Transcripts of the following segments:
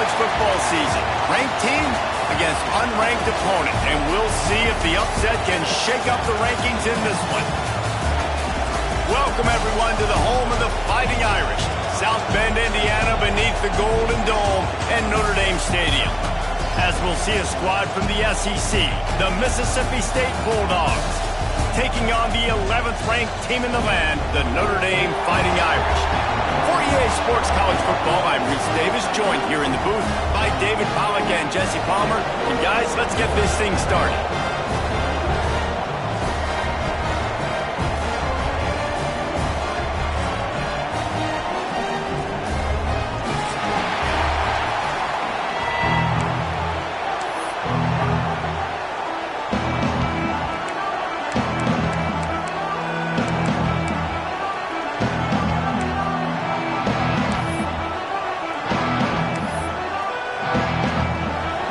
college football season. Ranked team against unranked opponent, and we'll see if the upset can shake up the rankings in this one. Welcome, everyone, to the home of the Fighting Irish, South Bend, Indiana, beneath the Golden Dome and Notre Dame Stadium. As we'll see a squad from the SEC, the Mississippi State Bulldogs, taking on the 11th ranked team in the land, the Notre Dame Fighting Irish. For EA Sports College Football, I'm Reese Davis, joined here in the booth by David Pollack and Jesse Palmer. And guys, let's get this thing started.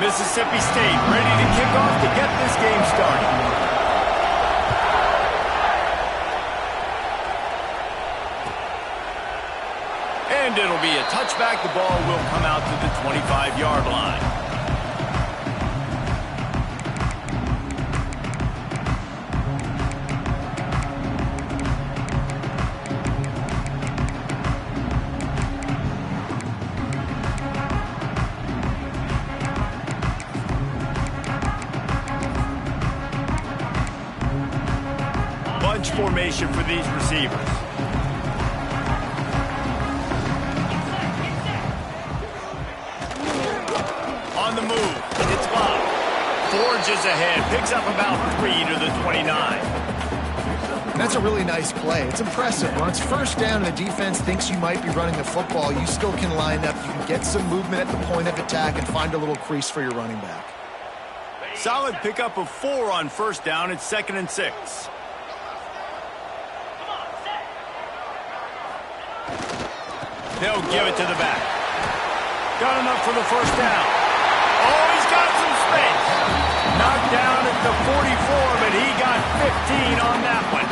Mississippi State ready to kick off to get this game started. And it'll be a touchback. The ball will come out to the 25-yard line. Formation for these receivers. On the move, it's blocked. Forges ahead, picks up about 3 to the 29. That's a really nice play. It's impressive. When it's first down and the defense thinks you might be running the football, you still can line up. You can get some movement at the point of attack and find a little crease for your running back. Solid pickup of 4 on first down. It's 2nd and 6. They'll give it to the back. Got enough for the first down. Oh, he's got some space. Knocked down at the 44, but he got 15 on that one.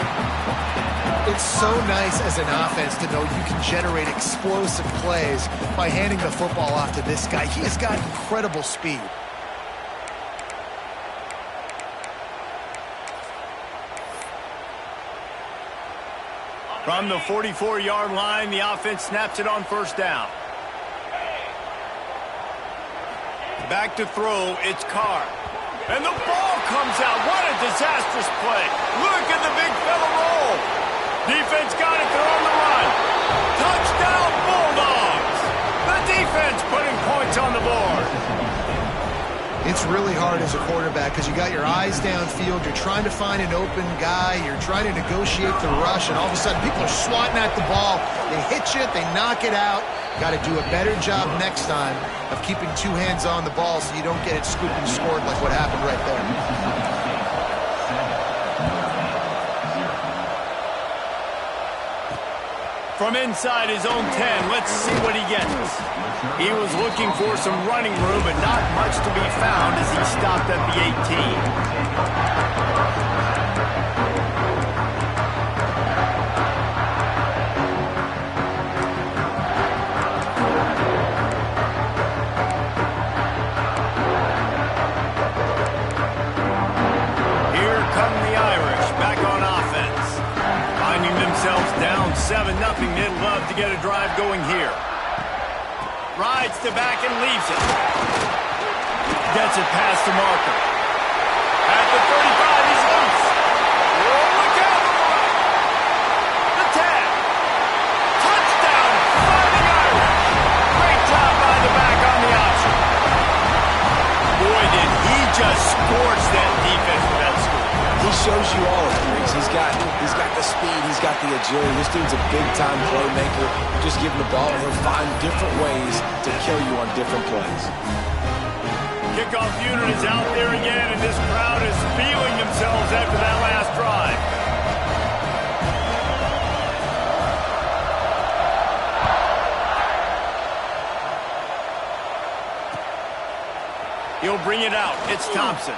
It's so nice as an offense to know you can generate explosive plays by handing the football off to this guy. He has got incredible speed. From the 44-yard line, the offense snaps it on first down. Back to throw, it's Carr. And the ball comes out. What a disastrous play. Look at the big fella roll. Defense got it, they're on the run. Touchdown, Bulldogs. The defense putting points on the board. It's really hard as a quarterback because you got your eyes downfield, you're trying to find an open guy, you're trying to negotiate the rush, and all of a sudden people are swatting at the ball. They hit you, they knock it out. Got to do a better job next time of keeping 2 hands on the ball so you don't get it scooped and scored like what happened right there. From inside his own 10, let's see what he gets. He was looking for some running room, but not much to be found as he stopped at the 18. Down 7-0. They'd love to get a drive going here. Rides to back and leaves it. Gets it past the marker. At the 35, he's loose. Oh, look out! The tag. Touchdown, Fighting Irish. Great job by the back on the option. Boy, did he just scorch that defense with that score. He shows you all of it, He's got the speed, he's got the agility. This dude's a big-time playmaker. Just give him the ball, and he'll find different ways to kill you on different plays. Kickoff unit is out there again, and this crowd is feeling themselves after that last drive. He'll bring it out. It's Thompson.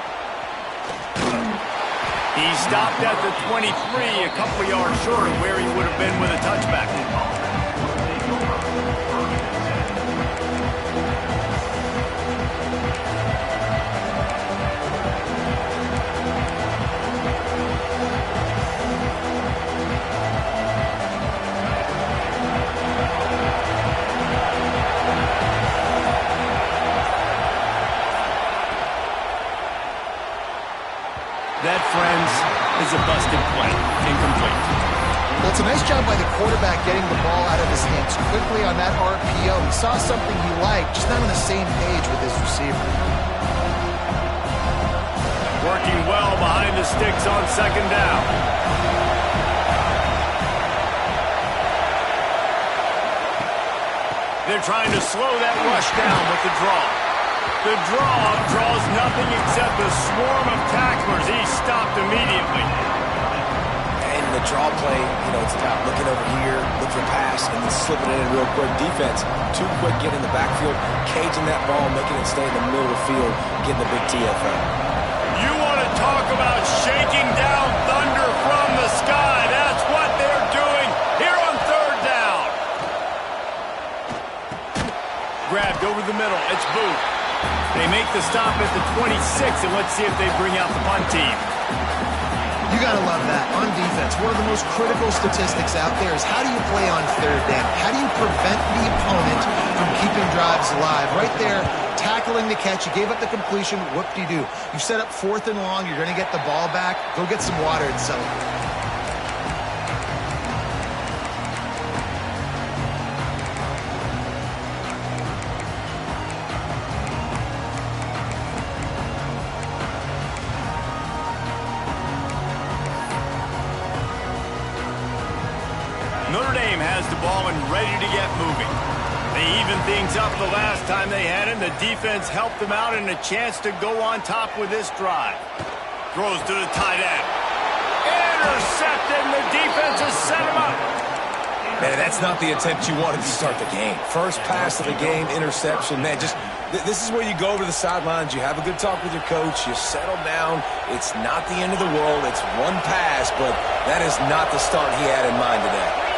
He stopped at the 23, a couple of yards short of where he would have been with a touchback. it's a nice job by the quarterback getting the ball out of his hands quickly on that RPO. He saw something he liked, just not on the same page with his receiver. Working well behind the sticks on second down. They're trying to slow that rush down with the draw. The draw draws nothing except a swarm of tacklers. He's stopped immediately. And the draw play, it's about looking over here, look for pass, and then slipping it in real quick. Defense, too quick getting in the backfield, caging that ball, making it stay in the middle of the field, getting the big TFL. You want to talk about shaking down thunder from the sky. That's what they're doing here on third down. Grabbed over the middle. It's Booth. They make the stop at the 26, and let's see if they bring out the punt team. You got to love that. On defense, one of the most critical statistics out there is how do you play on third down? How do you prevent the opponent from keeping drives alive? Right there, tackling the catch. You gave up the completion. What do? You set up 4th and long. You're going to get the ball back. Go get some water and celebrate. Notre Dame has the ball and ready to get moving. They evened things up the last time they had him. The defense helped them out and a chance to go on top with this drive. Throws to the tight end. Intercepted, and the defense has set him up. Man, that's not the attempt you wanted to start the game. First pass of the game, interception. Man, this is where you go over the sidelines. You have a good talk with your coach. You settle down. It's not the end of the world. It's one pass, but that is not the start he had in mind today.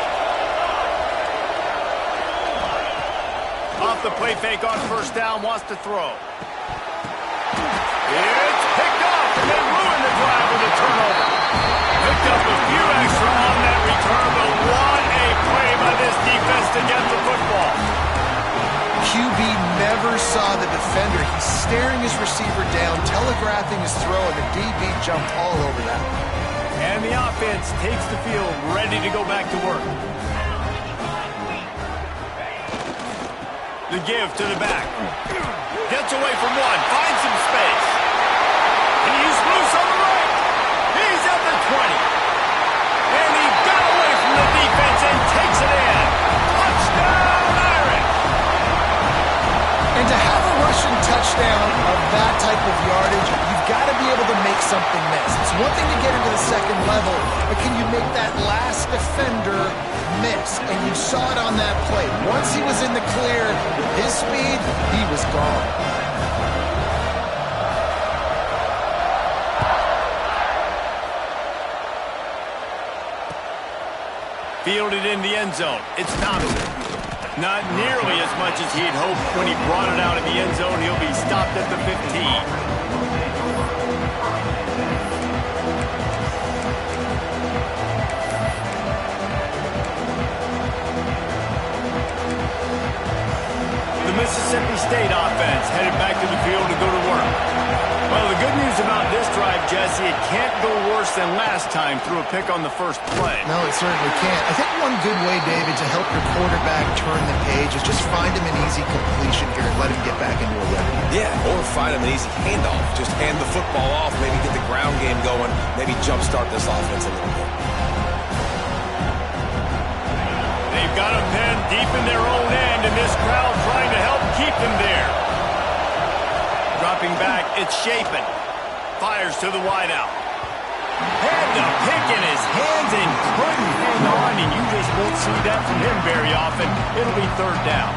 Off the play fake on first down, wants to throw. It's picked off, and they ruin the drive with a turnover. Picked up a few extra on that return, but what a play by this defense to get the football. QB never saw the defender. He's staring his receiver down, telegraphing his throw, and the DB jumped all over that. And the offense takes the field, ready to go back to work. The give to the back. Gets away from one. Finds some space. And he's loose on the right. He's at the 20. And he got away from the defense and takes it in. Touchdown, Irish. And to have a rushing touchdown of that type of yardage, you've got to be able to make something miss. It's one thing to get into the second level, but can you make that last defender miss? And you saw it on that play. Once he was in the clear, with his speed, he was gone. Fielded in the end zone. It's Thompson. Not nearly as much as he'd hoped when he brought it out in the end zone. He'll be stopped at the 15. Mississippi State offense headed back to the field to go to work. Well, the good news about this drive, Jesse, it can't go worse than last time through a pick on the first play. No, it certainly can't. I think one good way, David, to help your quarterback turn the page is just find him an easy completion here and let him get back into a rhythm. Yeah, or find him an easy handoff. Just hand the football off, maybe get the ground game going, maybe jumpstart this offense a little bit. They've got them pinned deep in their own end, and this crowd trying to help keep them there. Dropping back, it's Chapin. Fires to the wideout. Had the pick in his hands and couldn't hang on, and you just won't see that from him very often. It'll be third down.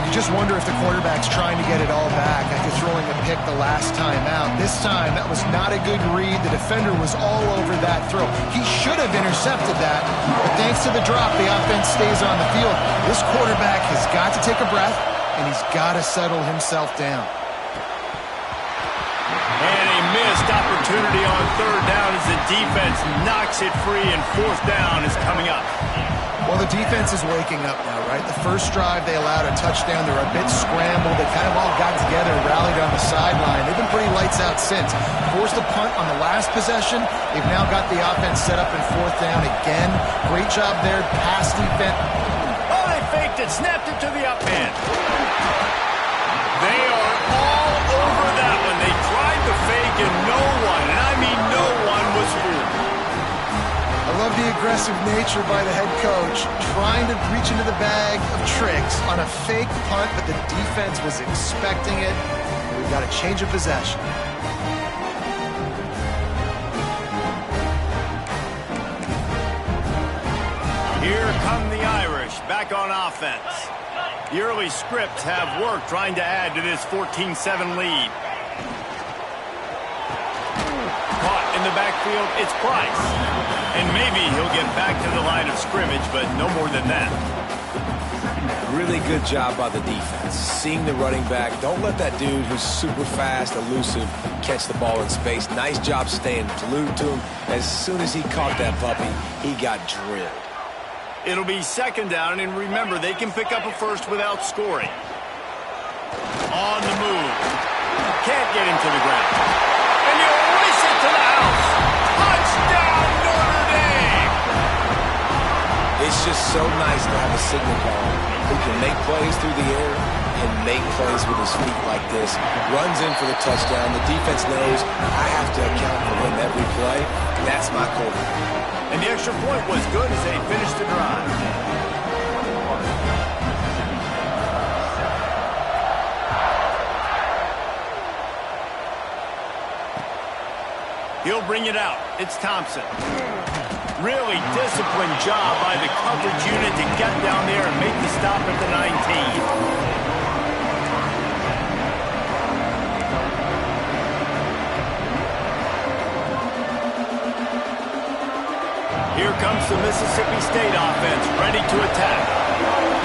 You just wonder if the quarterback's trying to get it all back after throwing a pick the last time out. This time, that was not a good read. The defender was all over that throw. He should have intercepted that, but thanks to the drop, the offense stays on the field. This quarterback has got to take a breath, and he's got to settle himself down. And a missed opportunity on third down as the defense knocks it free, and fourth down is coming up. Well, the defense is waking up now, right? The first drive, they allowed a touchdown. They were a bit scrambled. They kind of all got together and rallied on the sideline. They've been pretty lights out since. Forced a punt on the last possession. They've now got the offense set up in fourth down again. Great job there. Pass defense. Oh, they faked it. Snapped it to the up end. They are all over that one. They tried the fake and no one, and I mean no one, was fooled. I love the aggressive nature by the head coach, trying to reach into the bag of tricks on a fake punt, but the defense was expecting it. We've got a change of possession. Here come the Irish, back on offense. The early scripts have worked trying to add to this 14-7 lead. Caught in the backfield, it's Price. And maybe he'll get back to the line of scrimmage, but no more than that. Really good job by the defense. Seeing the running back. Don't let that dude who's super fast, elusive, catch the ball in space. Nice job staying glued to him. As soon as he caught that puppy, he got drilled. It'll be second down, and remember, they can pick up a first without scoring. On the move. Can't get him to the ground. And he'll race it to the house. Touchdown, Notre Dame! It's just so nice to have a signal caller who can make plays through the air and make plays with his feet like this. Runs in for the touchdown. The defense knows I have to account for him every play. That's my quarterback. And the extra point was good as they finished the drive. He'll bring it out. It's Thompson. Really disciplined job by the coverage unit to get down there and make the stop at the 19. Here comes the Mississippi State offense, ready to attack.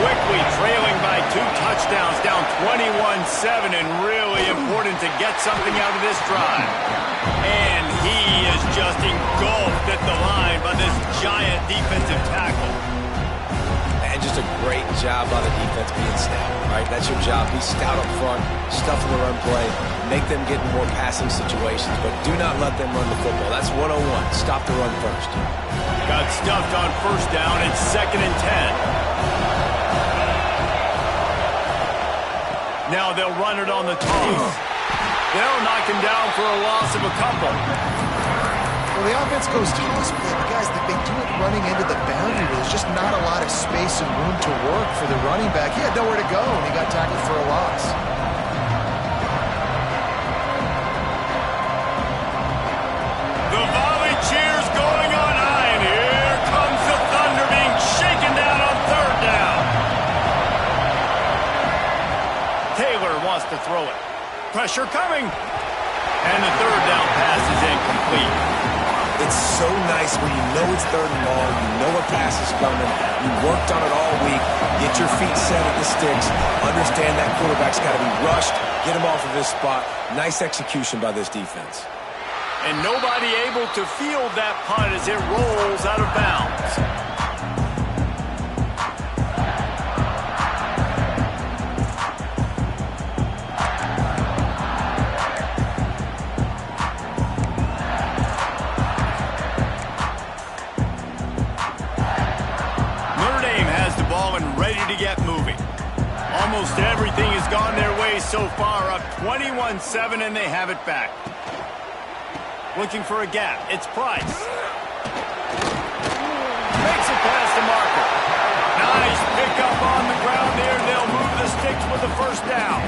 Quickly trailing by 2 touchdowns, down 21-7, and really important to get something out of this drive. And he is just engulfed at the line by this giant defensive tackle. And just a great job by the defense being stout, right? That's your job. Be stout up front, stuff in the run play, make them get in more passing situations, but do not let them run the football. That's 101. Stop the run first. Got stuffed on first down. It's 2nd and 10. Now they'll run it on the toss. They'll knock him down for a loss of a couple. Well, the offense goes toss, but guys, they do it running into the boundary. There's just not a lot of space and room to work for the running back. He had nowhere to go, and he got tackled for a loss. The volley cheers going on high, and here comes the Thunder being shaken down on 3rd down. Taylor wants to throw it. Pressure coming. And the 3rd down pass is incomplete. It's so nice when you know it's 3rd and long, you know a pass is coming, you worked on it all week, get your feet set at the sticks, understand that quarterback's got to be rushed, get him off of his spot. Nice execution by this defense. And nobody able to field that punt as it rolls out of bounds. To get moving. Almost everything has gone their way so far, up 21-7, and they have it back. Looking for a gap. It's Price. Makes it past the marker. Nice pickup on the ground there. They'll move the sticks with the first down.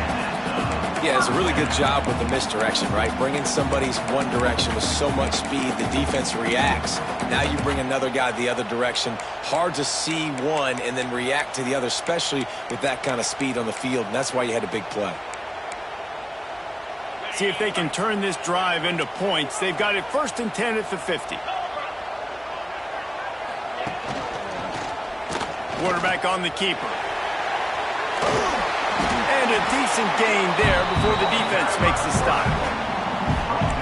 Yeah, it's a really good job with the misdirection, right? Bringing somebody's one direction with so much speed, the defense reacts. Now you bring another guy the other direction. Hard to see one and then react to the other, especially with that kind of speed on the field, and that's why you had a big play. See if they can turn this drive into points. They've got it 1st and 10 at the 50. Quarterback on the keeper. And a decent gain there before the defense makes the stop.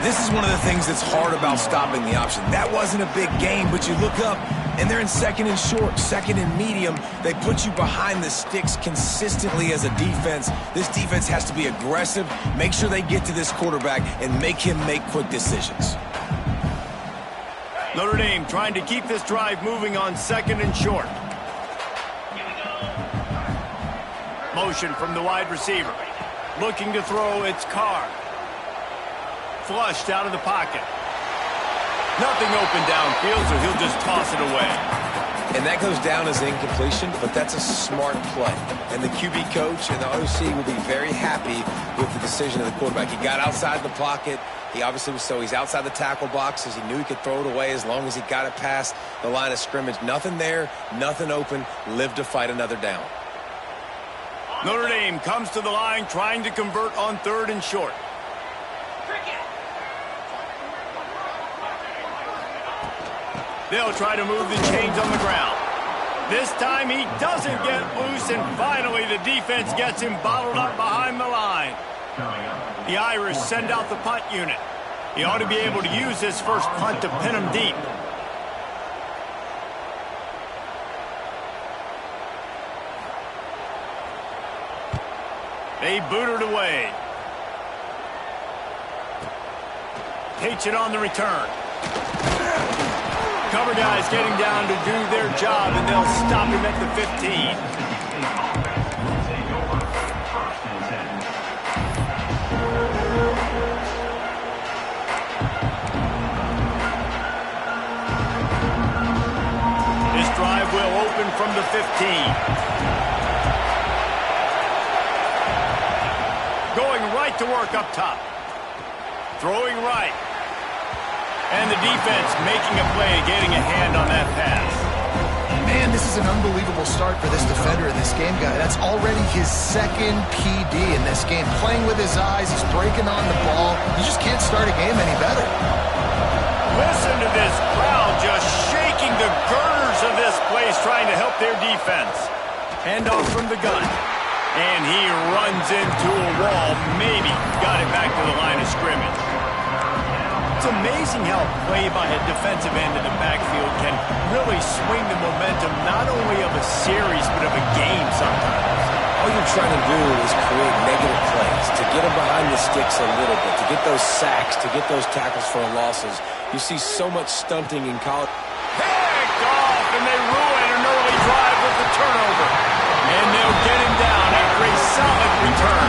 This is one of the things that's hard about stopping the option. That wasn't a big gain, but you look up, And they're in second and short, second and medium. They put you behind the sticks consistently as a defense. This defense has to be aggressive, make sure they get to this quarterback, and make him make quick decisions. Notre Dame trying to keep this drive moving on second and short. Motion from the wide receiver. Looking to throw, it's Carr. Flushed out of the pocket. Nothing open downfield, so he'll just toss it away. And that goes down as incompletion, but that's a smart play. And the QB coach and the OC will be very happy with the decision of the quarterback. He got outside the pocket. He obviously was he's outside the tackle boxes. He knew he could throw it away as long as he got it past the line of scrimmage. Nothing there, nothing open. Live to fight another down. Notre Dame comes to the line trying to convert on third and short. They'll try to move the chains on the ground. This time he doesn't get loose, and finally the defense gets him bottled up behind the line. The Irish send out the punt unit. He ought to be able to use this first punt to pin him deep. They boot it away. Takes it on the return. Cover guys getting down to do their job, and they'll stop him at the 15. This drive will open from the 15. Going right to work up top. Throwing right. And the defense making a play, getting a hand on that pass. Man, this is an unbelievable start for this defender in this game, guy. That's already his second PD in this game. Playing with his eyes, he's breaking on the ball. You just can't start a game any better. Listen to this crowd just shaking the girders of this place, trying to help their defense. Handoff from the gun. And he runs into a wall. Maybe got it back to the line of scrimmage. It's amazing how play by a defensive end in the backfield can really swing the momentum not only of a series but of a game sometimes. All you're trying to do is create negative plays, to get them behind the sticks a little bit, to get those sacks, to get those tackles for losses. You see so much stunting in college. Picked off, and they ruin an early drive with the turnover. And they'll get him down after a solid return.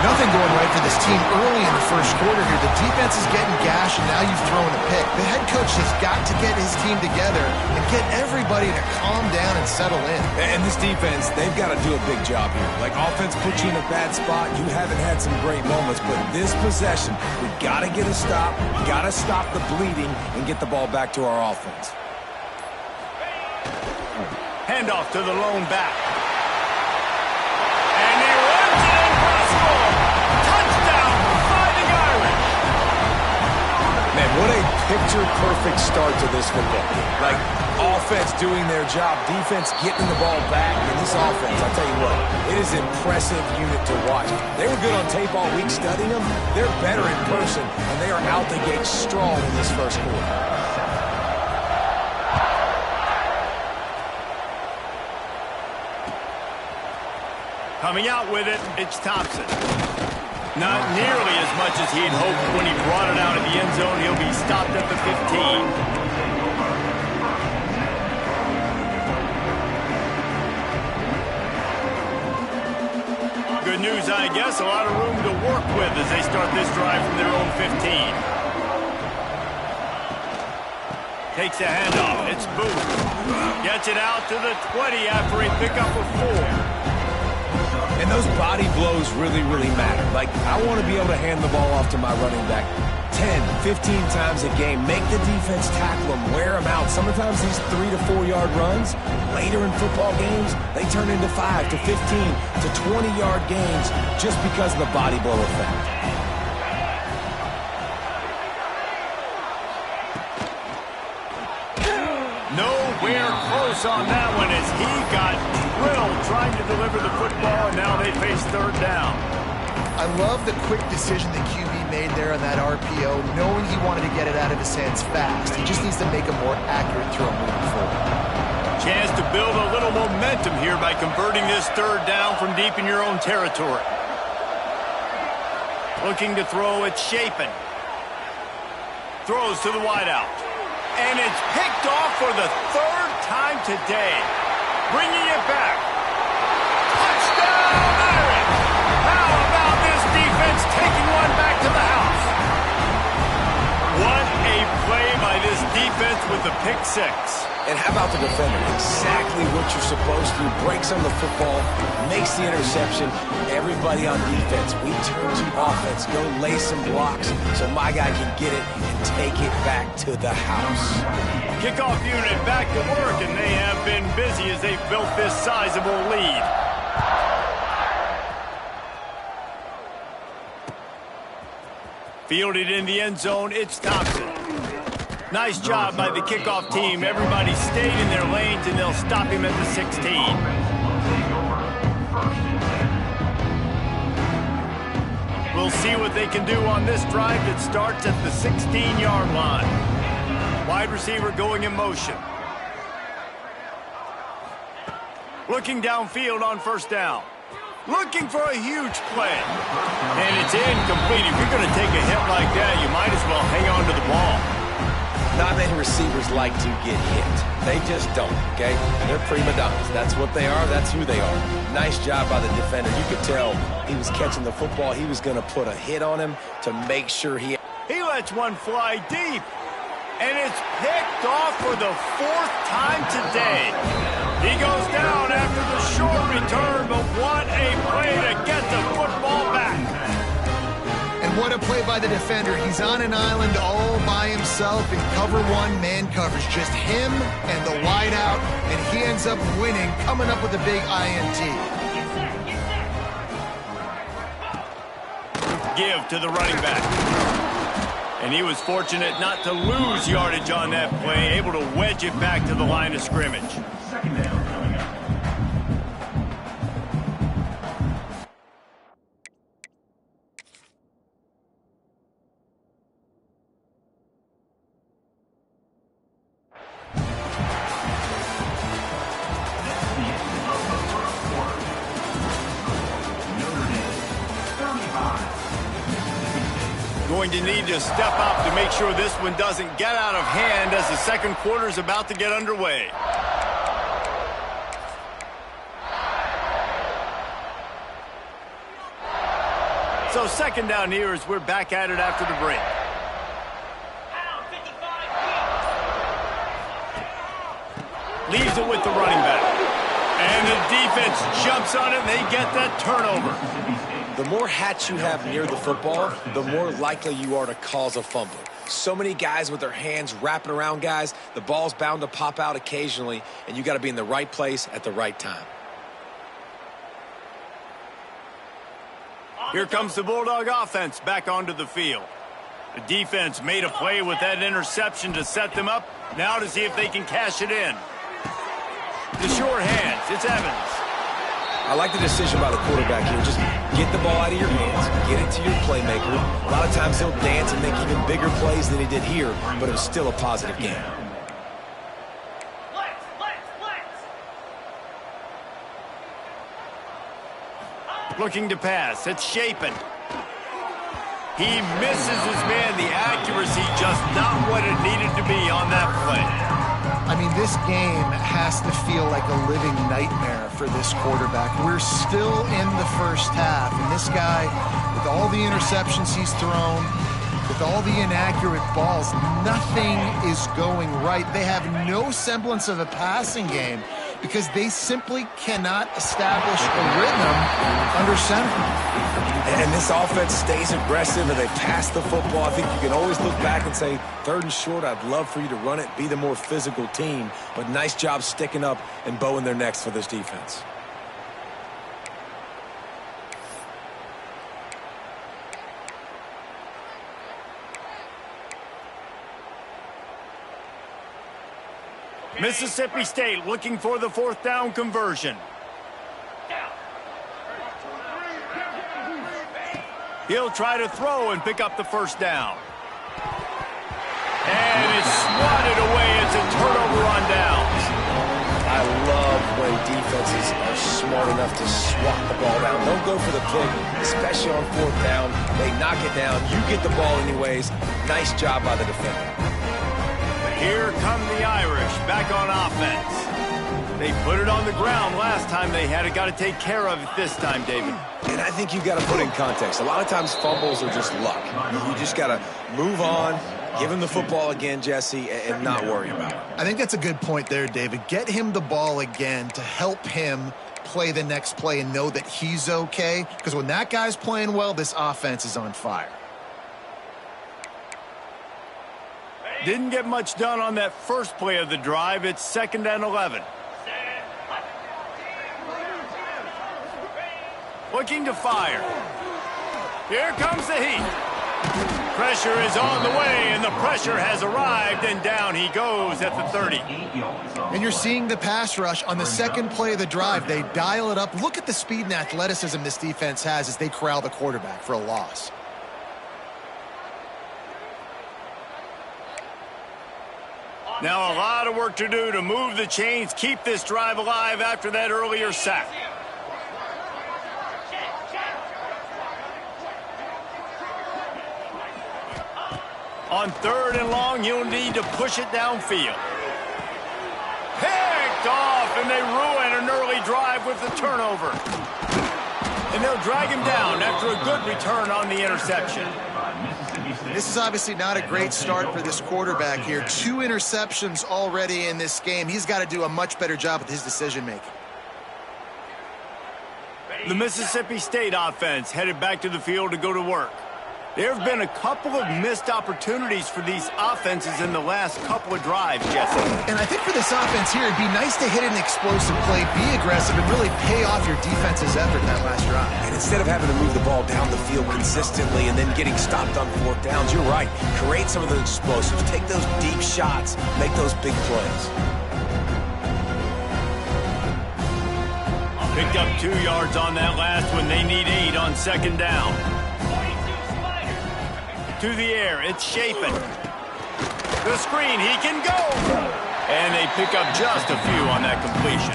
Nothing going right for this team early in the first quarter here. The defense is getting gashed, and now you've thrown a pick. The head coach has got to get his team together and get everybody to calm down and settle in. And this defense, they've got to do a big job here. Like, offense puts you in a bad spot. You haven't had some great moments, but this possession, we got to get a stop, got to stop the bleeding, and get the ball back to our offense. Handoff to the lone back. And he runs it impossible. Touchdown, Fighting Irish. Man, what a picture-perfect start to this football game. Like, offense doing their job, defense getting the ball back, and this offense, I'll tell you what, it is an impressive unit to watch. They were good on tape all week studying them. They're better in person, and they are out the gate strong in this first quarter. Coming out with it, it's Thompson. Not nearly as much as he'd hoped when he brought it out of the end zone. He'll be stopped at the 15. Good news, I guess. A lot of room to work with as they start this drive from their own 15. Takes a handoff. It's Booth. Gets it out to the 20 after a pickup of 4. And those body blows really, really matter. Like, I want to be able to hand the ball off to my running back 10, 15 times a game. Make the defense tackle them, wear them out. Sometimes these 3 to 4 yard runs, later in football games, they turn into 5 to 15 to 20 yard gains just because of the body blow effect. Nowhere close on that one as he got drilled trying to deliver the football, and now they face third down. I love the quick decision the QB made there on that RPO, knowing he wanted to get it out of his hands fast. He just needs to make a more accurate throw moving forward. Chance to build a little momentum here by converting this third down from deep in your own territory. Looking to throw, it's Shapen. Throws to the wideout. And it's picked off for the third time today. Bringing it back. Touchdown, Irish! How about this defense taking one back to the house? What a play by this defense with the pick six. And how about the defender? Exactly what you're supposed to. Breaks on the football, makes the interception. Everybody on defense, we turn to offense. Go lay some blocks so my guy can get it and take it back to the house. Kickoff unit back to work, and they have been busy as they've built this sizable lead. Fielded in the end zone, it's Thompson. Nice job by the kickoff team. Everybody stayed in their lanes, and they'll stop him at the 16. We'll see what they can do on this drive that starts at the 16-yard line. Wide receiver going in motion. Looking downfield on first down. Looking for a huge play. And it's incomplete. If you're going to take a hit like that, you might as well hang on to the ball. Not many receivers like to get hit. They just don't, okay? They're prima donnas. That's what they are. That's who they are. Nice job by the defender. You could tell he was catching the football. He was going to put a hit on him to make sure he lets one fly deep. And it's picked off for the fourth time today. He goes down after the short return, but what a play to get the football back. And what a play by the defender. He's on an island all by himself in cover one man coverage. Just him and the wideout, and he ends up winning, coming up with a big INT. Give to the running back. And he was fortunate not to lose yardage on that play, able to wedge it back to the line of scrimmage. Second down coming up. Going to need to step up to make sure this one doesn't get out of hand as the second quarter is about to get underway. So second down here as we're back at it after the break. Leaves it with the running back. And the defense jumps on it and they get that turnover. The more hats you have near the football, the more likely you are to cause a fumble. So many guys with their hands wrapping around guys, the ball's bound to pop out occasionally, and you got to be in the right place at the right time. Here comes the Bulldog offense back onto the field. The defense made a play with that interception to set them up. Now to see if they can cash it in. The short hands, it's Evans. I like the decision by the quarterback here. Just get the ball out of your hands, get it to your playmaker. A lot of times he'll dance and make even bigger plays than he did here, but it was still a positive game. Looking to pass, it's Shapen. He misses his man. The accuracy just not what it needed to be on that play. I mean, this game has to feel like a living nightmare for this quarterback. We're still in the first half, and this guy, with all the interceptions he's thrown, with all the inaccurate balls, nothing is going right. They have no semblance of a passing game because they simply cannot establish a rhythm under center. And this offense stays aggressive and they pass the football. I think you can always look back and say, third and short, I'd love for you to run it, be the more physical team. But nice job sticking up and bowing their necks for this defense. Mississippi State looking for the fourth down conversion. He'll try to throw and pick up the first down. And it's swatted away. It's a turnover on downs. I love when defenses are smart enough to swat the ball down. Don't go for the pick, especially on fourth down. They knock it down. You get the ball anyways. Nice job by the defender. Here come the Irish back on offense. They put it on the ground last time they had it. Got to take care of it this time, David. And I think you've got to put in context. A lot of times fumbles are just luck. You just got to move on, give him the football again, Jesse, and not worry about it. I think that's a good point there, David. Get him the ball again to help him play the next play and know that he's okay. Because when that guy's playing well, this offense is on fire. Didn't get much done on that first play of the drive. It's 2nd and 11. Looking to fire. Here comes the heat. Pressure is on the way, and the pressure has arrived, and down he goes at the 30. And you're seeing the pass rush on the second play of the drive. They dial it up. Look at the speed and athleticism this defense has as they corral the quarterback for a loss. Now a lot of work to do to move the chains, keep this drive alive after that earlier sack. On 3rd and long, you'll need to push it downfield. Picked off, and they ruin an early drive with the turnover. And they'll drag him down after a good return on the interception. This is obviously not a great start for this quarterback here. 2 interceptions already in this game. He's got to do a much better job with his decision-making. The Mississippi State offense headed back to the field to go to work. There have been a couple of missed opportunities for these offenses in the last couple of drives, Jesse. And I think for this offense here, it'd be nice to hit an explosive play, be aggressive, and really pay off your defense's effort that last drive. And instead of having to move the ball down the field consistently and then getting stopped on fourth downs, you're right. Create some of those explosives. Take those deep shots. Make those big plays. Picked up 2 yards on that last one. They need 8 on 2nd down. To the air, it's Chapin. The screen, he can go! And they pick up just a few on that completion.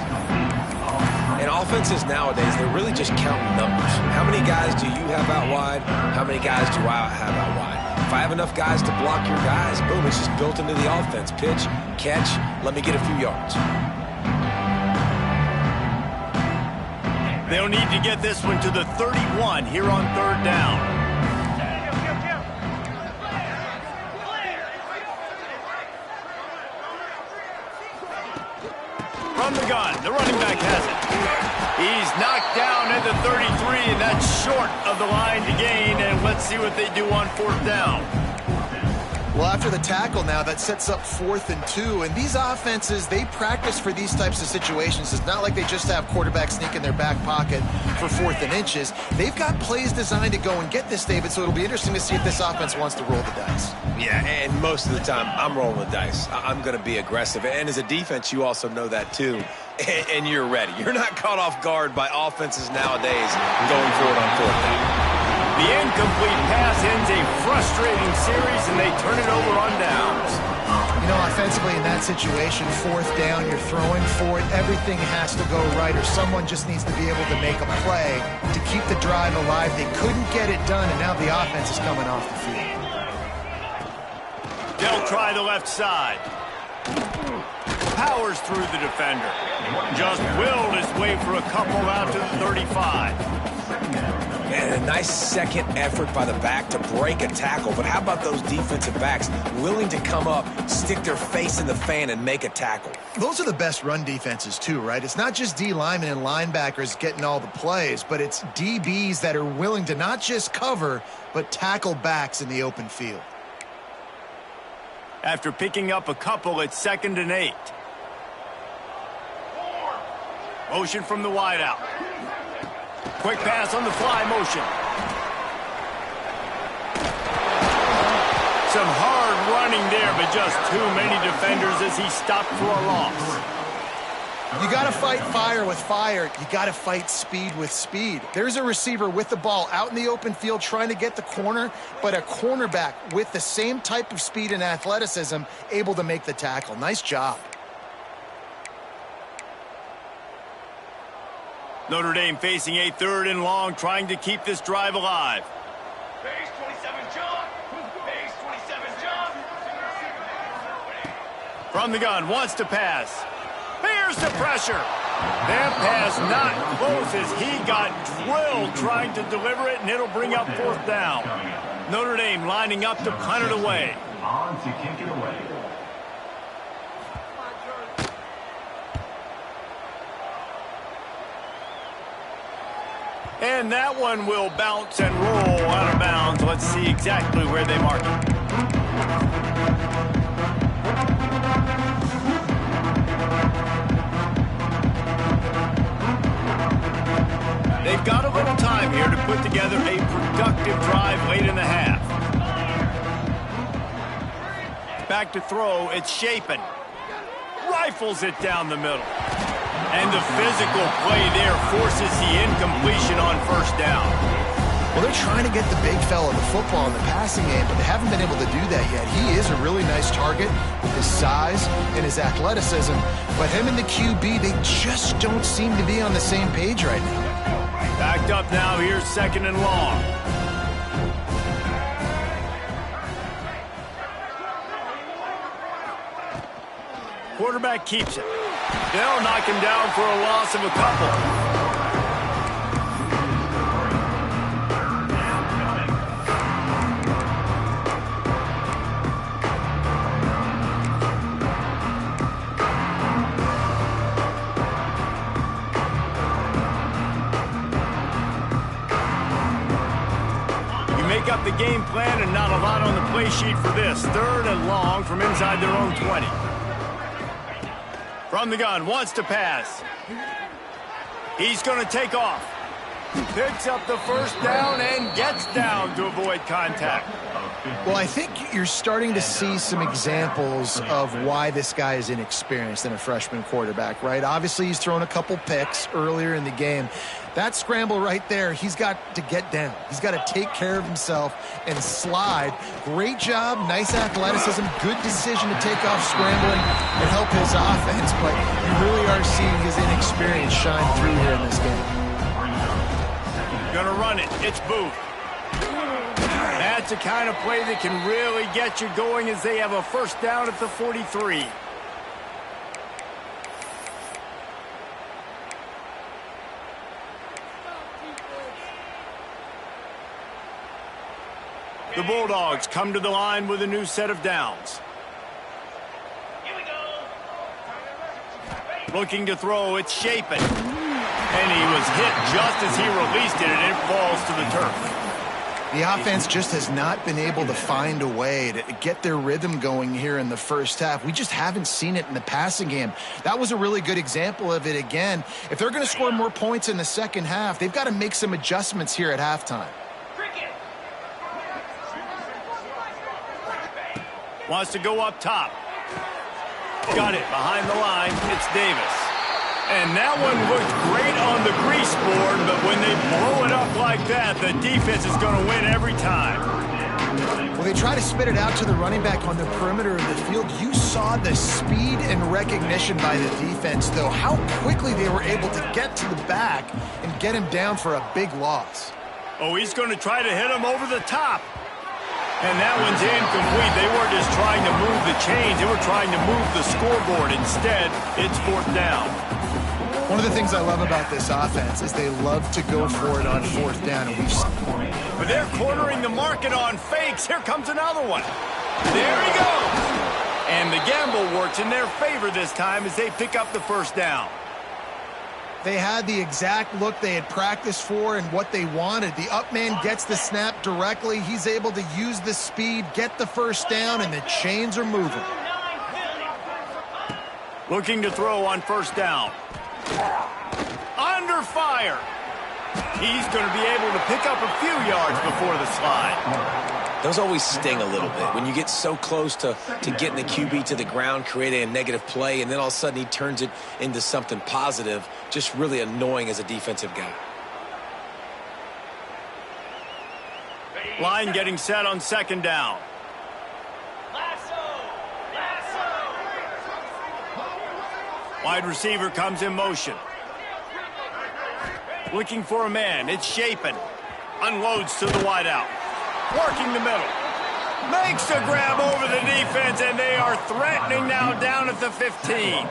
And offenses nowadays, they're really just counting numbers. How many guys do you have out wide? How many guys do I have out wide? If I have enough guys to block your guys, boom, it's just built into the offense. Pitch, catch, let me get a few yards. They'll need to get this one to the 31 here on 3rd down. From the gun, the running back has it. He's knocked down at the 33, and that's short of the line to gain, and let's see what they do on 4th down. Well, after the tackle now, that sets up 4th and 2, and these offenses, they practice for these types of situations. It's not like they just have quarterbacks sneak in their back pocket for 4th and inches. They've got plays designed to go and get this, David, so it'll be interesting to see if this offense wants to roll the dice. Yeah, and most of the time, I'm rolling the dice. I'm going to be aggressive. And as a defense, you also know that too. And you're ready. You're not caught off guard by offenses nowadays going for it on 4th down. The incomplete pass ends a frustrating series, and they turn it over on downs. You know, offensively in that situation, 4th down, you're throwing for it. Everything has to go right, or someone just needs to be able to make a play to keep the drive alive. They couldn't get it done, and now the offense is coming off the field. They'll try the left side. Powers through the defender. Just willed his way for a couple out to the 35. And a nice second effort by the back to break a tackle. But how about those defensive backs willing to come up, stick their face in the fan, and make a tackle? Those are the best run defenses too, right? It's not just D linemen and linebackers getting all the plays, but it's DBs that are willing to not just cover, but tackle backs in the open field. After picking up a couple, it's 2nd and 8. Motion from the wideout. Quick pass on the fly motion. Some hard running there, but just too many defenders as he stopped for a loss. You got to fight fire with fire. You got to fight speed with speed. There's a receiver with the ball out in the open field trying to get the corner, but a cornerback with the same type of speed and athleticism able to make the tackle. Nice job. Notre Dame facing a 3rd and long, trying to keep this drive alive. Base 27 jump. Base 27 jump. From the gun, wants to pass. Here's the pressure. That pass not close as he got drilled trying to deliver it, and it'll bring up 4th down. Notre Dame lining up to punt it away. On to kick it away. And that one will bounce and roll out of bounds. Let's see exactly where they mark it. They've got a little time here to put together a productive drive late in the half. Back to throw, it's Shapen. Rifles it down the middle. And the physical play there forces the incompletion on 1st down. Well, they're trying to get the big fella the football in the passing game, but they haven't been able to do that yet. He is a really nice target with his size and his athleticism, but him and the QB, they just don't seem to be on the same page right now. Backed up now, here's 2nd and long. Quarterback keeps it. They'll knock him down for a loss of a couple. Make up the game plan and not a lot on the play sheet for this. 3rd and long from inside their own 20. From the gun, wants to pass. He's going to take off. Picks up the 1st down and gets down to avoid contact. Well, I think you're starting to see some examples of why this guy is inexperienced in a freshman quarterback, right? Obviously, he's thrown a couple picks earlier in the game. That scramble right there, he's got to get down. He's got to take care of himself and slide. Great job, nice athleticism, good decision to take off scrambling and help his offense, but you really are seeing his inexperience shine through here in this game. Gonna run it. It's Booth. That's the kind of play that can really get you going as they have a 1st down at the 43. The Bulldogs come to the line with a new set of downs. Here we go. Looking to throw, it's Shapen. And he was hit just as he released it, and it falls to the turf. The offense just has not been able to find a way to get their rhythm going here in the 1st half. We just haven't seen it in the passing game. That was a really good example of it again. If they're going to score more points in the 2nd half, they've got to make some adjustments here at halftime. Wants to go up top. Got it behind the line. It's Davis. And that one looked great on the grease board, but when they blow it up like that, the defense is going to win every time. Well, they try to spit it out to the running back on the perimeter of the field. You saw the speed and recognition by the defense, though, how quickly they were able to get to the back and get him down for a big loss. Oh, he's going to try to hit him over the top. And that one's incomplete. They weren't just trying to move the chains. They were trying to move the scoreboard. Instead, it's 4th down. One of the things I love about this offense is they love to go for it on 4th down. And but they're cornering the market on fakes. Here comes another one. There he goes. And the gamble works in their favor this time as they pick up the 1st down. They had the exact look they had practiced for and what they wanted. The up man gets the snap directly. He's able to use the speed, get the 1st down, and the chains are moving. Looking to throw on 1st down. Under fire. He's going to be able to pick up a few yards before the slide. Those always sting a little bit. When you get so close to getting the QB to the ground, creating a negative play, and then all of a sudden he turns it into something positive, just really annoying as a defensive guy. Line getting set on second down. Wide receiver comes in motion. Looking for a man. It's Shapen. Unloads to the wideout. Working the middle. Makes the grab over the defense, and they are threatening now down at the 15.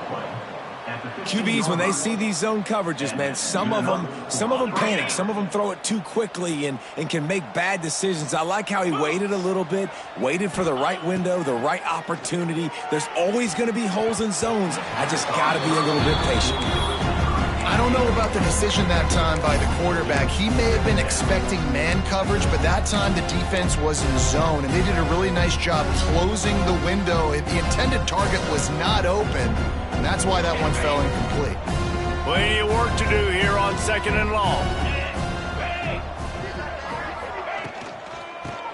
QBs, when they see these zone coverages, man, some of them panic. Some of them throw it too quickly and can make bad decisions. I like how he waited a little bit, waited for the right window, the right opportunity. There's always going to be holes in zones. I just got to be a little bit patient. I don't know about the decision that time by the quarterback. He may have been expecting man coverage, but that time the defense was in zone, and they did a really nice job closing the window. The intended target was not open, and that's why that one fell incomplete. Plenty of work to do here on second and long.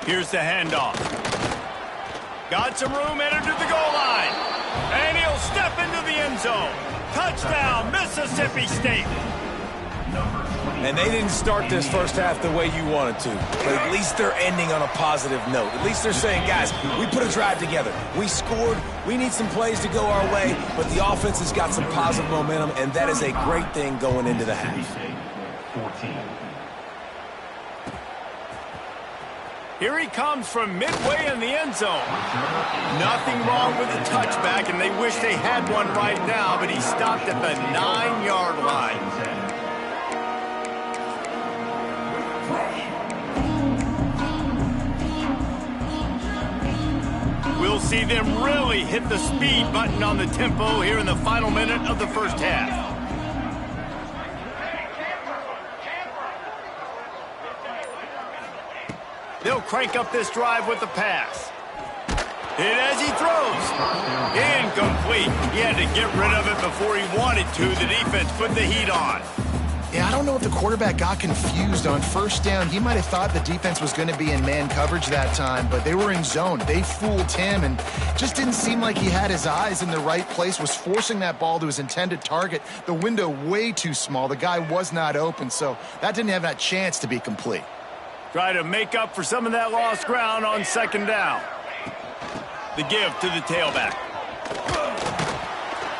Here's the handoff. Got some room, entered to the goal line, and he'll step into the end zone. Touchdown, Mississippi State. And they didn't start this first half the way you wanted to. But at least they're ending on a positive note. At least they're saying, guys, we put a drive together. We scored. We need some plays to go our way. But the offense has got some positive momentum, and that is a great thing going into the half. Here he comes from midway in the end zone. Nothing wrong with the touchback, and they wish they had one right now, but he stopped at the 9-yard line. We'll see them really hit the speed button on the tempo here in the final minute of the first half. They'll crank up this drive with the pass. Hit as he throws. Incomplete. He had to get rid of it before he wanted to. The defense put the heat on. Yeah, I don't know if the quarterback got confused on first down. He might have thought the defense was going to be in man coverage that time, but they were in zone. They fooled him and just didn't seem like he had his eyes in the right place, was forcing that ball to his intended target. The window way too small. The guy was not open, so that didn't have that chance to be complete. Try to make up for some of that lost ground on second down. The give to the tailback.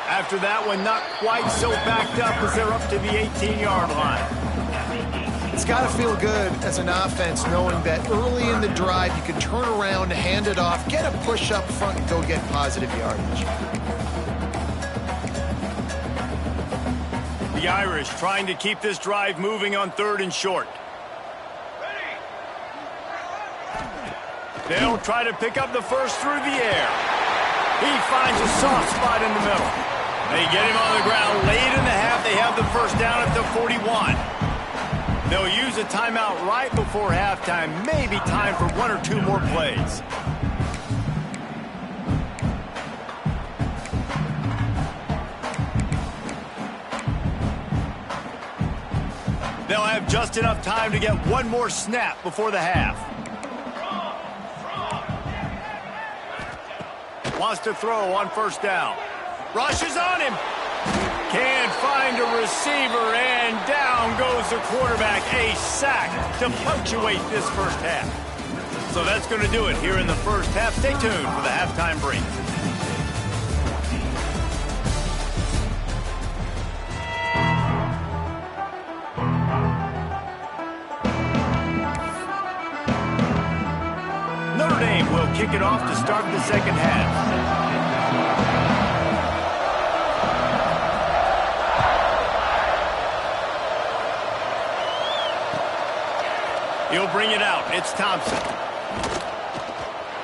After that one, not quite so backed up as they're up to the 18-yard line. It's got to feel good as an offense knowing that early in the drive you can turn around, hand it off, get a push up front, and go get positive yardage. The Irish trying to keep this drive moving on third and short. They'll try to pick up the first through the air. He finds a soft spot in the middle. They get him on the ground late in the half. They have the first down at the 41. They'll use a timeout right before halftime. Maybe time for one or two more plays. They'll have just enough time to get one more snap before the half. Wants to throw on first down. Rushes on him. Can't find a receiver, and down goes the quarterback. A sack to punctuate this first half. So that's going to do it here in the first half. Stay tuned for the halftime break. Notre Dame will kick it off to start the second half. He'll bring it out. It's Thompson.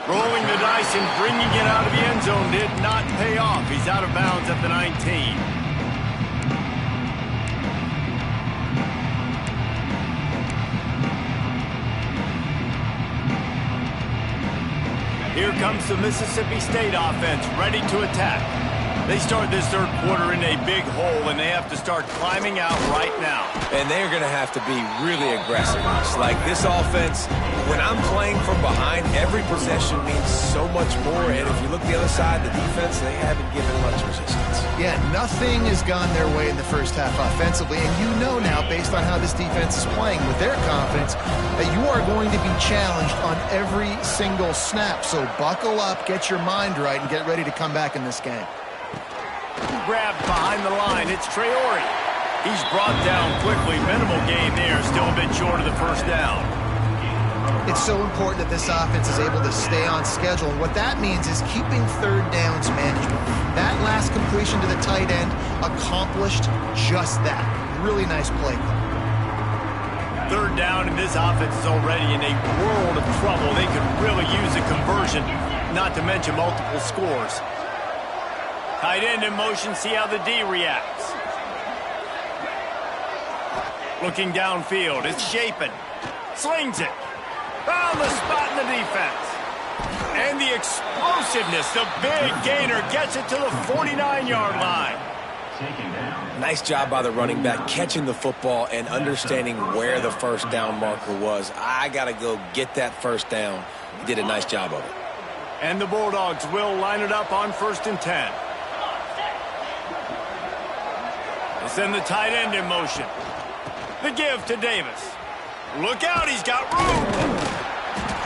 Rolling the dice and bringing it out of the end zone did not pay off. He's out of bounds at the 19. Here comes the Mississippi State offense, ready to attack. They start this third quarter in a big hole, and they have to start climbing out right now. And they're going to have to be really aggressive. Like this offense, when I'm playing from behind, every possession means so much more. And if you look the other side, the defense, they haven't given much resistance. Yeah, nothing has gone their way in the first half offensively. And you know now, based on how this defense is playing with their confidence, that you are going to be challenged on every single snap. So buckle up, get your mind right, and get ready to come back in this game. Grabbed behind the line. It's Traore. He's brought down quickly. Minimal gain there. Still a bit short of the first down. It's so important that this offense is able to stay on schedule. And what that means is keeping third downs manageable. That last completion to the tight end accomplished just that. Really nice play. Third down, and this offense is already in a world of trouble. They could really use a conversion, not to mention multiple scores. Tight end in motion, see how the D reacts. Looking downfield, it's Shapen. Slings it. Found the spot in the defense. And the explosiveness, the big gainer gets it to the 49-yard line. Nice job by the running back catching the football and understanding where the first down marker was. I got to go get that first down. He did a nice job of it. And the Bulldogs will line it up on 1st and 10. They send the tight end in motion. The give to Davis. Look out, he's got room.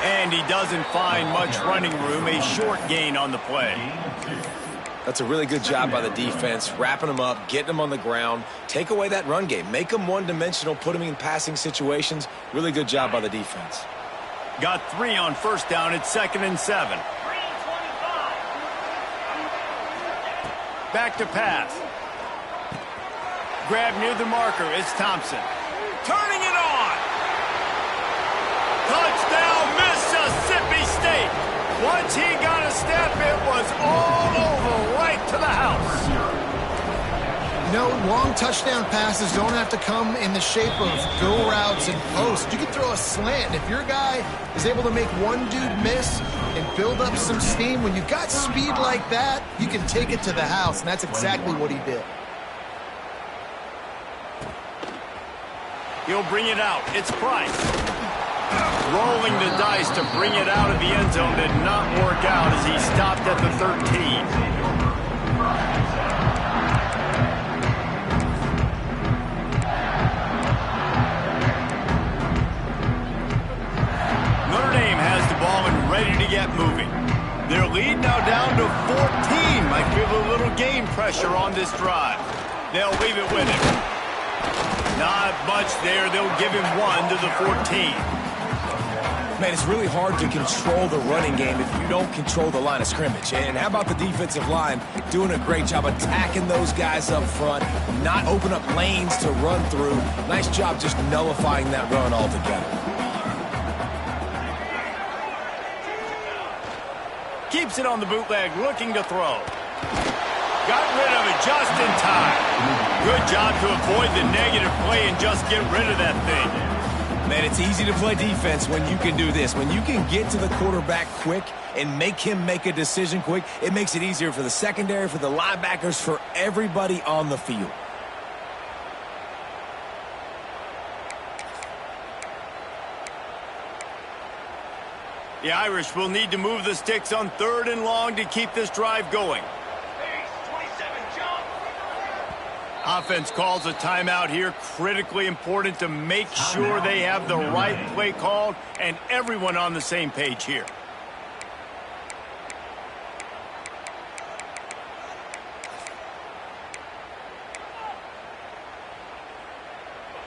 And he doesn't find much running room. A short gain on the play. That's a really good job by the defense, wrapping them up, getting them on the ground. Take away that run game. Make them one-dimensional, put them in passing situations. Really good job by the defense. Got 3 on first down. It's 2nd and 7. Back to pass. Grab near the marker. It's Thompson. Turning it on. Touchdown, Mississippi State. Once he got a step, it was all over, right to the house. You know, long touchdown passes don't have to come in the shape of go routes and posts. You can throw a slant. If your guy is able to make one dude miss and build up some steam, when you've got speed like that, you can take it to the house, and that's exactly what he did. He'll bring it out. It's Price. Rolling the dice to bring it out of the end zone did not work out as he stopped at the 13. Notre Dame has the ball and ready to get moving. Their lead now down to 14. Might feel a little game pressure on this drive. They'll leave it with him. Not much there. They'll give him 1 to the 14. Man, it's really hard to control the running game if you don't control the line of scrimmage. And how about the defensive line doing a great job attacking those guys up front, not open up lanes to run through. Nice job just nullifying that run altogether. Keeps it on the bootleg, looking to throw. Got rid of it just in time. Good job to avoid the negative play and just get rid of that thing. Man, it's easy to play defense when you can do this. When you can get to the quarterback quick and make him make a decision quick, it makes it easier for the secondary, for the linebackers, for everybody on the field. The Irish will need to move the sticks on 3rd and long to keep this drive going. Offense calls a timeout here. Critically important to make sure they have the right play called and everyone on the same page here.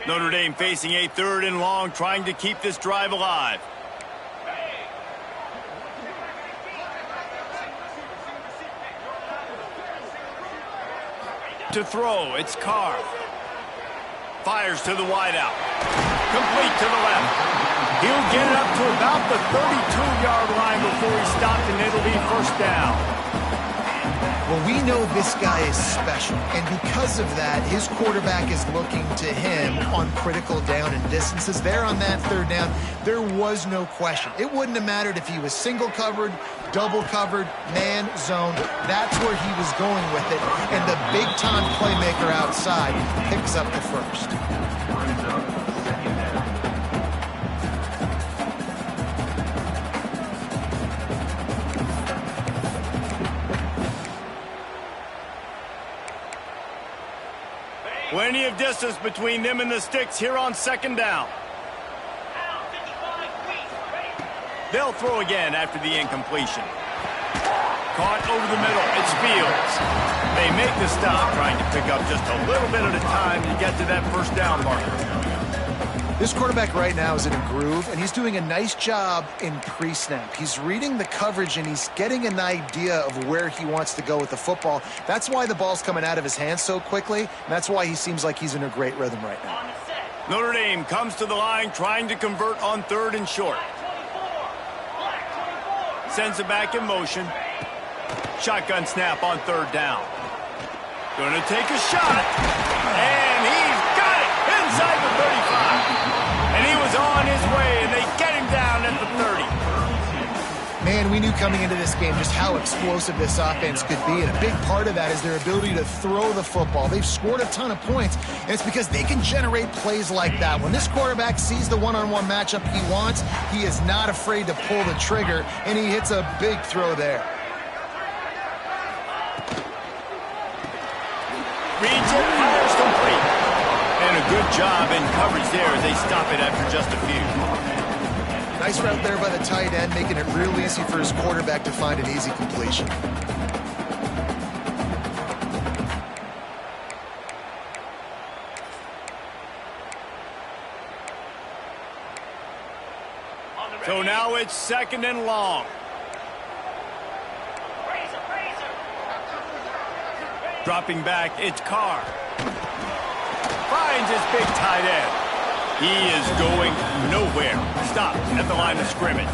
Notre Dame facing a 3rd and long, trying to keep this drive alive. To throw, it's Carr. Fires to the wideout. Complete to the left. He'll get it up to about the 32-yard line before he stopped, and it'll be first down. Well, we know this guy is special, and because of that, his quarterback is looking to him on critical down and distances. There on that third down, there was no question. It wouldn't have mattered if he was single covered, double covered, man, zone. That's where he was going with it, and the big-time playmaker outside picks up the first. Plenty of distance between them and the sticks here on second down. They'll throw again after the incompletion. Caught over the middle. It's Fields. They make the stop, trying to pick up just a little bit at a time to get to that first down marker. This quarterback right now is in a groove, and he's doing a nice job in pre-snap. He's reading the coverage, and he's getting an idea of where he wants to go with the football. That's why the ball's coming out of his hands so quickly, and that's why he seems like he's in a great rhythm right now. Notre Dame comes to the line, trying to convert on third and short. Sends it back in motion. Shotgun snap on third down. Going to take a shot, and he's got it inside the 35. And he was on his way, and they get him down at the 30. Man, we knew coming into this game just how explosive this offense could be, and a big part of that is their ability to throw the football. They've scored a ton of points, and it's because they can generate plays like that. When this quarterback sees the one-on-one matchup he wants, he is not afraid to pull the trigger, and he hits a big throw there. Reads it, fires complete. And a good job in coverage there as they stop it after just a few. Nice route there by the tight end, making it real easy for his quarterback to find an easy completion. So now it's second and long. Dropping back, it's Carr. Finds his big tight end. He is going nowhere. Stopped at the line of scrimmage.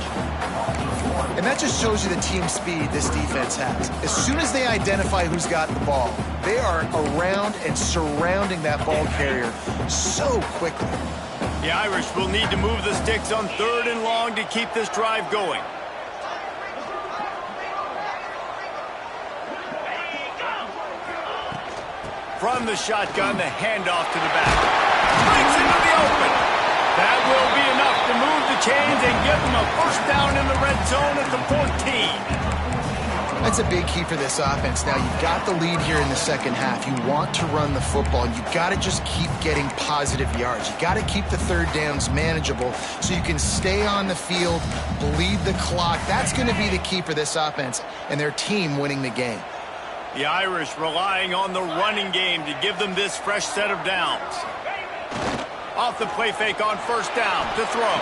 And that just shows you the team speed this defense has. As soon as they identify who's got the ball, they are around and surrounding that ball carrier so quickly. The Irish will need to move the sticks on third and long to keep this drive going. From the shotgun, the handoff to the back. Breaks into the open. That will be enough to move the chains and give them a first down in the red zone at the 14. That's a big key for this offense. Now, you've got the lead here in the second half. You want to run the football. You've got to just keep getting positive yards. You've got to keep the third downs manageable so you can stay on the field, bleed the clock. That's going to be the key for this offense and their team winning the game. The Irish relying on the running game to give them this fresh set of downs. Off the play fake on first down to throw.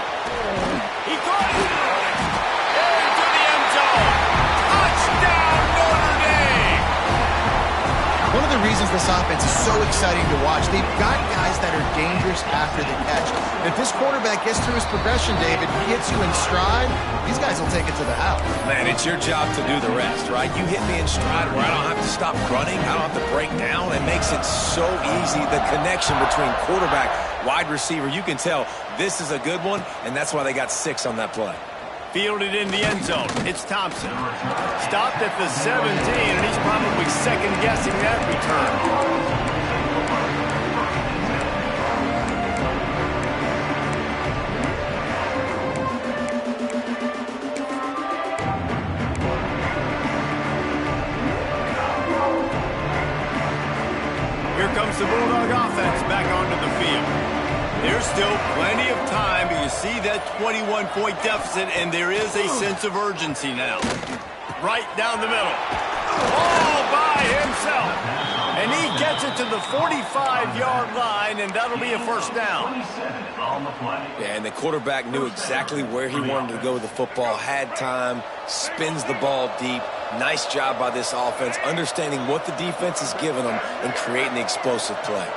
He caught it. Into the end zone. Touchdown, Notre Dame. One of the reasons this offense is so exciting to watch, they've got guys that are dangerous after the catch. And if this quarterback gets through his progression, David, he hits you in stride, these guys will take it to the house. Man, it's your job to do the rest, right? You hit me in stride where I don't have to stop running. I don't have to break down. It makes it so easy. The connection between quarterback, wide receiver, you can tell this is a good one, and that's why they got 6 on that play. Fielded in the end zone. It's Thompson. Stopped at the 17, and he's probably second-guessing that return. Here comes the Bulldog offense back onto the field. There's still plenty of time, but you see that 21-point deficit, and there is a sense of urgency now. Right down the middle. All by himself. And he gets it to the 45-yard line, and that'll be a first down. Yeah, and the quarterback knew exactly where he wanted to go with the football, had time, spins the ball deep. Nice job by this offense, understanding what the defense is giving them and creating the explosive play.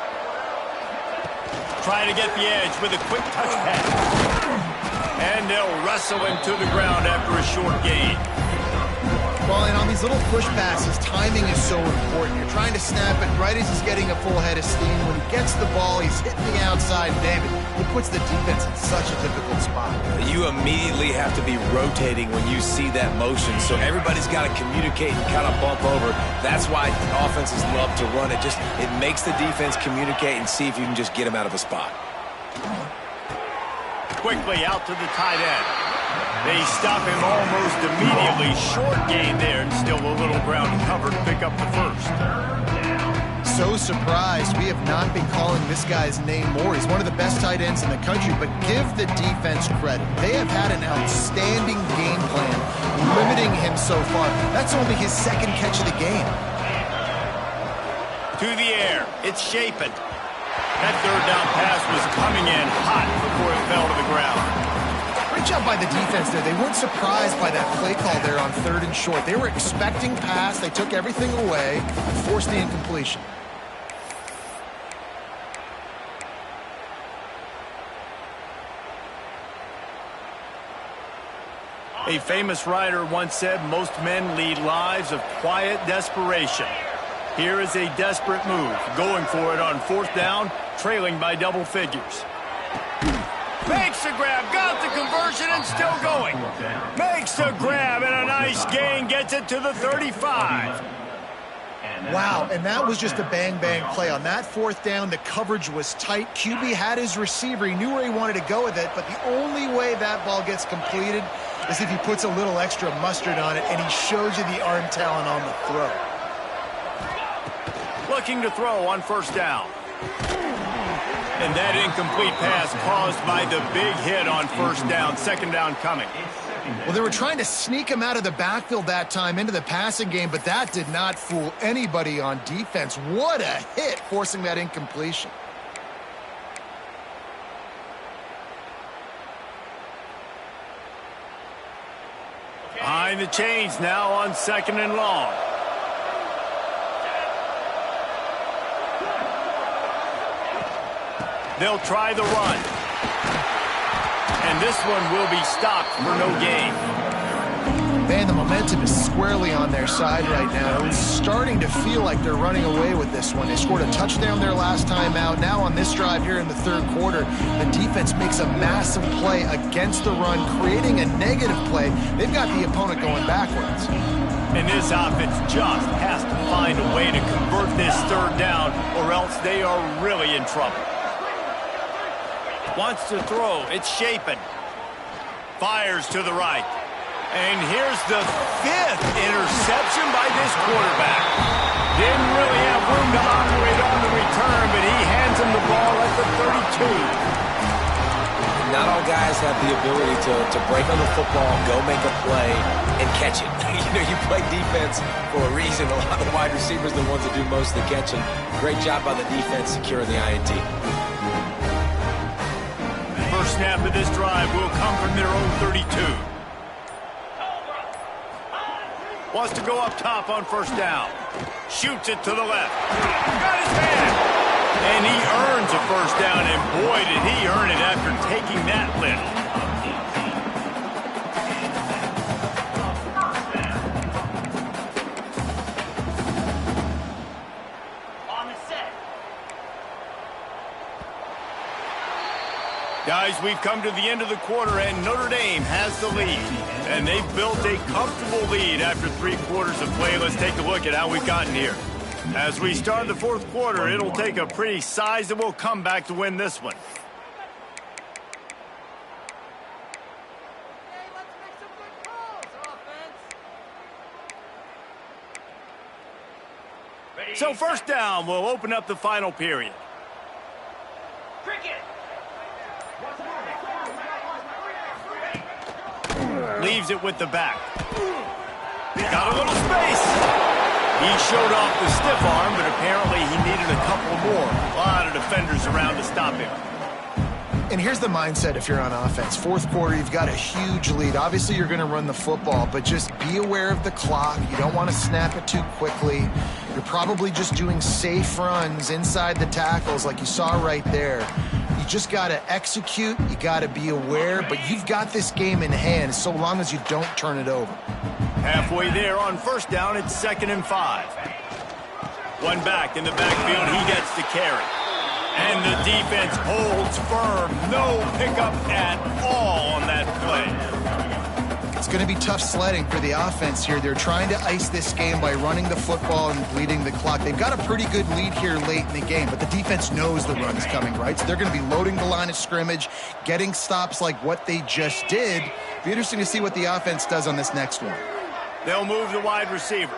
Trying to get the edge with a quick touch pass. And they'll wrestle him to the ground after a short gain. Well, and on these little push passes, timing is so important. You're trying to snap it right as he's getting a full head of steam. When he gets the ball, he's hitting the outside. David, he puts the defense in such a difficult spot. You immediately have to be rotating when you see that motion, so everybody's got to communicate and kind of bump over. That's why offenses love to run it. It makes the defense communicate and see if you can just get him out of a spot. Quickly out to the tight end. They stop him almost immediately. Short gain there, and still a little ground cover to pick up the first. So surprised we have not been calling this guy's name more. He's one of the best tight ends in the country, but give the defense credit. They have had an outstanding game plan, limiting him so far. That's only his second catch of the game. To the air, it's Chapin. That third down pass was coming in hot before it fell to the ground. Great job by the defense there. They weren't surprised by that play call there on 3rd and short. They were expecting pass. They took everything away and forced the incompletion. A famous writer once said, most men lead lives of quiet desperation. Here is a desperate move, going for it on 4th down, trailing by double figures. Makes the grab, got the conversion, and still going. Makes the grab, and a nice gain, gets it to the 35. Wow, and that was just a bang-bang play. On that 4th down, the coverage was tight. QB had his receiver. He knew where he wanted to go with it, but the only way that ball gets completed is if he puts a little extra mustard on it, and he shows you the arm talent on the throw. Looking to throw on 1st down. And that incomplete pass caused by the big hit on 1st down. 2nd down coming. Well, they were trying to sneak him out of the backfield that time into the passing game, but that did not fool anybody on defense. What a hit, forcing that incompletion. Behind the chains now on 2nd and long. They'll try the run. And this one will be stopped for no gain. Man, the momentum is squarely on their side right now. It's starting to feel like they're running away with this one. They scored a touchdown their last time out. Now on this drive here in the 3rd quarter, the defense makes a massive play against the run, creating a negative play. They've got the opponent going backwards. And this offense just has to find a way to convert this 3rd down, or else they are really in trouble. Wants to throw. It's Chapin. Fires to the right. And here's the 5th interception by this quarterback. Didn't really have room to operate on the return, but he hands him the ball at the 32. Not all guys have the ability to break on the football, go make a play, and catch it. You play defense for a reason. A lot of the wide receivers are the ones that do most of the catching. Great job by the defense securing the INT. First snap of this drive will come from their own 32. Wants to go up top on 1st down. Shoots it to the left. Got his man. And he earns a 1st down, and boy, did he earn it after taking that lift. Guys, we've come to the end of the quarter, and Notre Dame has the lead. And they've built a comfortable lead after 3 quarters of play. Let's take a look at how we've gotten here. As we start the 4th quarter, it'll take a pretty sizable comeback to win this one. So 1st down will open up the final period. Leaves it with the back. Got a little space. He showed off the stiff arm, but apparently he needed a couple more. A lot of defenders around to stop him. And here's the mindset if you're on offense. 4th quarter, you've got a huge lead. Obviously, you're going to run the football, but just be aware of the clock. You don't want to snap it too quickly. You're probably just doing safe runs inside the tackles like you saw right there. You just got to execute. You got to be aware, but you've got this game in hand so long as you don't turn it over. Halfway there on first down, it's 2nd and 5. One back in the backfield, he gets to carry. And the defense holds firm. No pickup at all on that play. It's going to be tough sledding for the offense here. They're trying to ice this game by running the football and bleeding the clock. They've got a pretty good lead here late in the game, but the defense knows the run is coming, right? So they're going to be loading the line of scrimmage, getting stops like what they just did. Be interesting to see what the offense does on this next one. They'll move the wide receiver.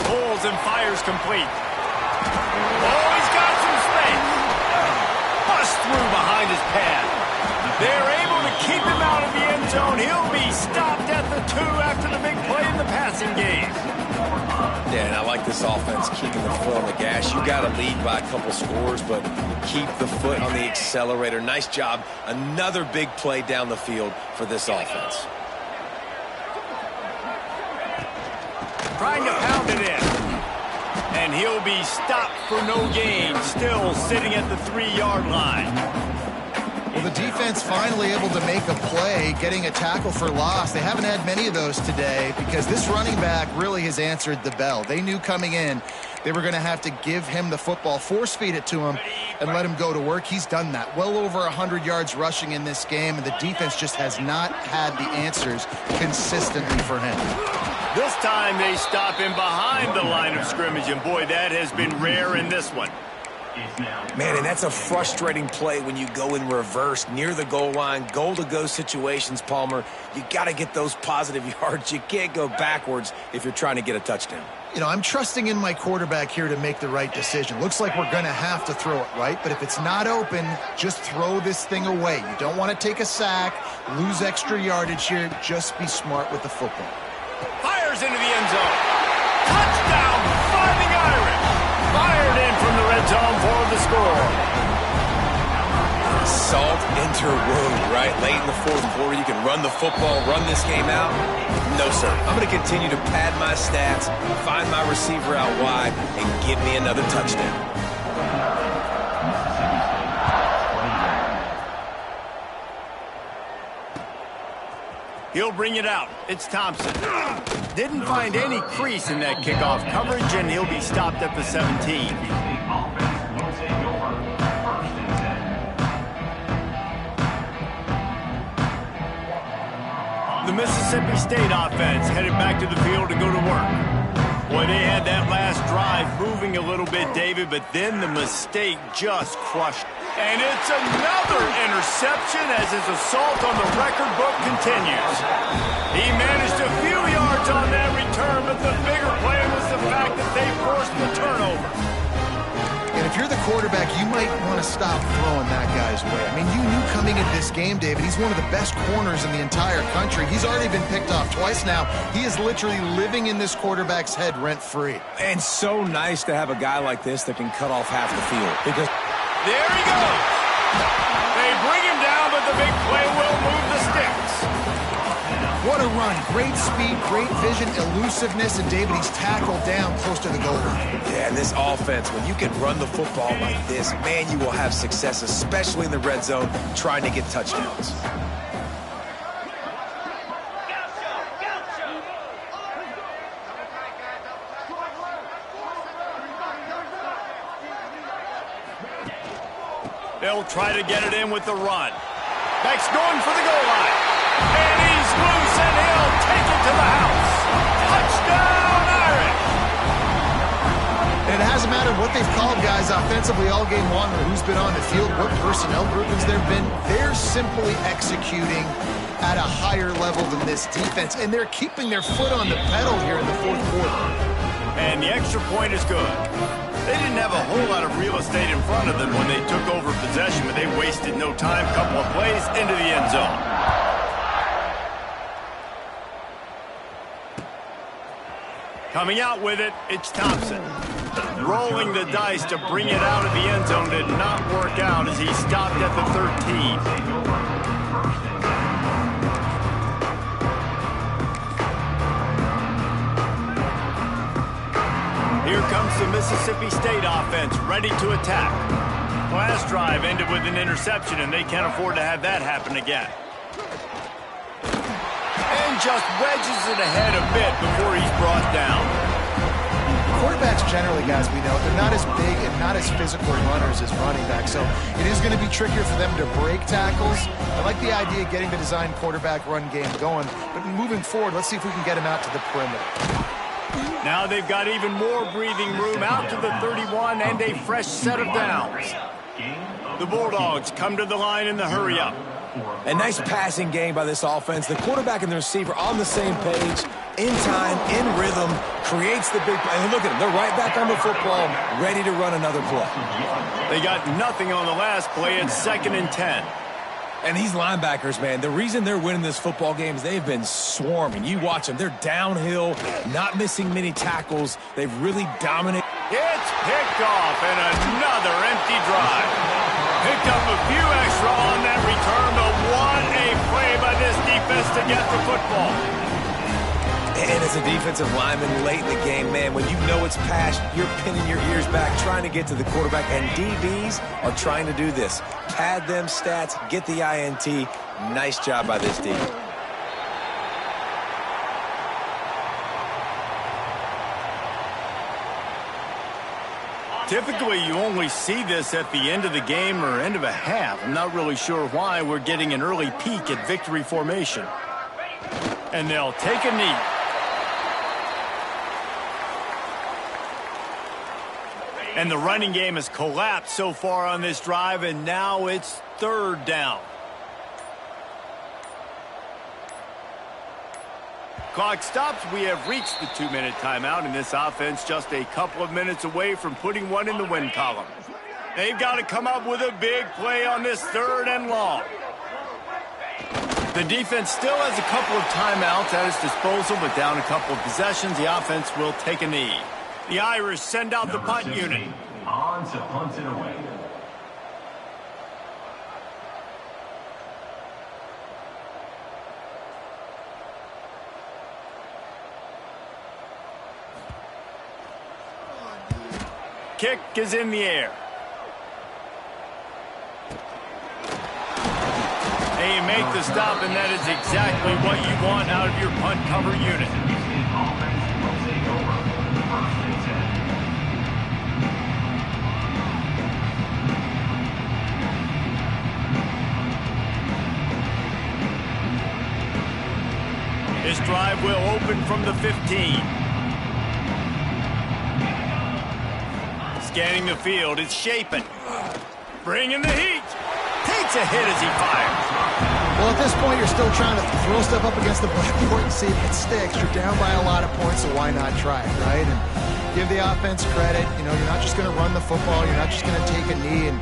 Pulls and fires complete. Oh, he's got some space. Bust through behind his pad. They're able to keep him out of the end zone. He'll be stopped at the 2 after the big play in the passing game. Yeah, and I like this offense keeping the foot on the gas. You got to lead by a couple scores, but keep the foot on the accelerator. Nice job. Another big play down the field for this offense. Trying to pound it in. And he'll be stopped for no gain. Still sitting at the 3-yard line. Well, the defense finally able to make a play, getting a tackle for loss. They haven't had many of those today because this running back really has answered the bell. They knew coming in they were going to have to give him the football, force feed it to him, and let him go to work. He's done that. Well over 100 yards rushing in this game, and the defense just has not had the answers consistently for him. This time they stop him behind the line of scrimmage, and boy, that has been rare in this one. Man, and that's a frustrating play when you go in reverse near the goal line, goal-to-go situations, Palmer. You got to get those positive yards. You can't go backwards if you're trying to get a touchdown. You know, I'm trusting in my quarterback here to make the right decision. Looks like we're going to have to throw it, right? But if it's not open, just throw this thing away. You don't want to take a sack, lose extra yardage here. Just be smart with the football. Fires into the end zone. Touchdown, Fighting Irish. Fired in from the red zone for the score. Salt enter wound, right? Late in the 4th quarter, you can run the football, run this game out. No, sir. I'm going to continue to pad my stats, find my receiver out wide, and give me another touchdown. He'll bring it out. It's Thompson. Didn't find any crease in that kickoff coverage, and he'll be stopped at the 17. The Mississippi State offense headed back to the field to go to work. Boy, they had that last drive moving a little bit, David, but then the mistake just crushed. And it's another interception as his assault on the record book continues. He managed a few yards on that return, but the bigger play was the fact that they forced the turnover. And if you're the quarterback, you might want to stop throwing that guy's way. I mean, you knew coming into this game, David, he's one of the best corners in the entire country. He's already been picked off twice now. He is literally living in this quarterback's head rent-free. And so nice to have a guy like this that can cut off half the field. Because there he goes. They bring him down, but the big play will move the sticks. What a run. Great speed, great vision, elusiveness, and David, he's tackled down close to the goal line. Yeah, and this offense, when you can run the football like this, man, you will have success, especially in the red zone, trying to get touchdowns. They'll try to get it in with the run. Beck's going for the goal line. And he's loose, and he'll take it to the house. Touchdown, Irish! And it hasn't mattered what they've called guys offensively all game long or who's been on the field, what personnel groupings there have been. They're simply executing at a higher level than this defense, and they're keeping their foot on the pedal here in the 4th quarter. And the extra point is good. They didn't have a whole lot of real estate in front of them when they took over possession, but they wasted no time. Couple of plays into the end zone. Coming out with it, it's Thompson. Rolling the dice to bring it out of the end zone did not work out as he stopped at the 13. Here comes the Mississippi State offense, ready to attack. Last drive ended with an interception, and they can't afford to have that happen again. And just wedges it ahead a bit before he's brought down. Quarterbacks generally, guys, we know, they're not as big and not as physical runners as running backs, so it is going to be trickier for them to break tackles. I like the idea of getting the design quarterback run game going, but moving forward, let's see if we can get him out to the perimeter. Now they've got even more breathing room out to the 31 and a fresh set of downs. The Bulldogs come to the line in the hurry-up. A nice passing game by this offense. The quarterback and the receiver on the same page, in time, in rhythm, creates the big play. And look at them. They're right back on the football, ready to run another play. They got nothing on the last play. It's 2nd and 10. And these linebackers, man, the reason they're winning this football game is they've been swarming. You watch them. They're downhill, not missing many tackles. They've really dominated. It's picked off and another empty drive. Picked up a few extra on that return, but what a play by this defense to get the football. And as a defensive lineman late in the game, man, when you know it's passed, you're pinning your ears back, trying to get to the quarterback. And DBs are trying to do this. Pad them stats, get the INT. Nice job by this D. Typically, you only see this at the end of the game or end of a half. I'm not really sure why we're getting an early peek at victory formation. And they'll take a knee. And the running game has collapsed so far on this drive, and now it's 3rd down. Clock stops. We have reached the 2-minute timeout, and this offense just a couple of minutes away from putting one in the win column. They've got to come up with a big play on this 3rd and long. The defense still has a couple of timeouts at its disposal, but down a couple of possessions, the offense will take a knee. The Irish send out the punt unit. On to punt it away. Kick is in the air. And you make the stop, and that is exactly what you want out of your punt cover unit. This drive will open from the 15. Scanning the field, it's Shapen. Bringing the heat. Takes a hit as he fires. Well, at this point, you're still trying to throw stuff up against the blackboard and see if it sticks. You're down by a lot of points, so why not try it, right? And give the offense credit. You know, you're not just going to run the football. You're not just going to take a knee and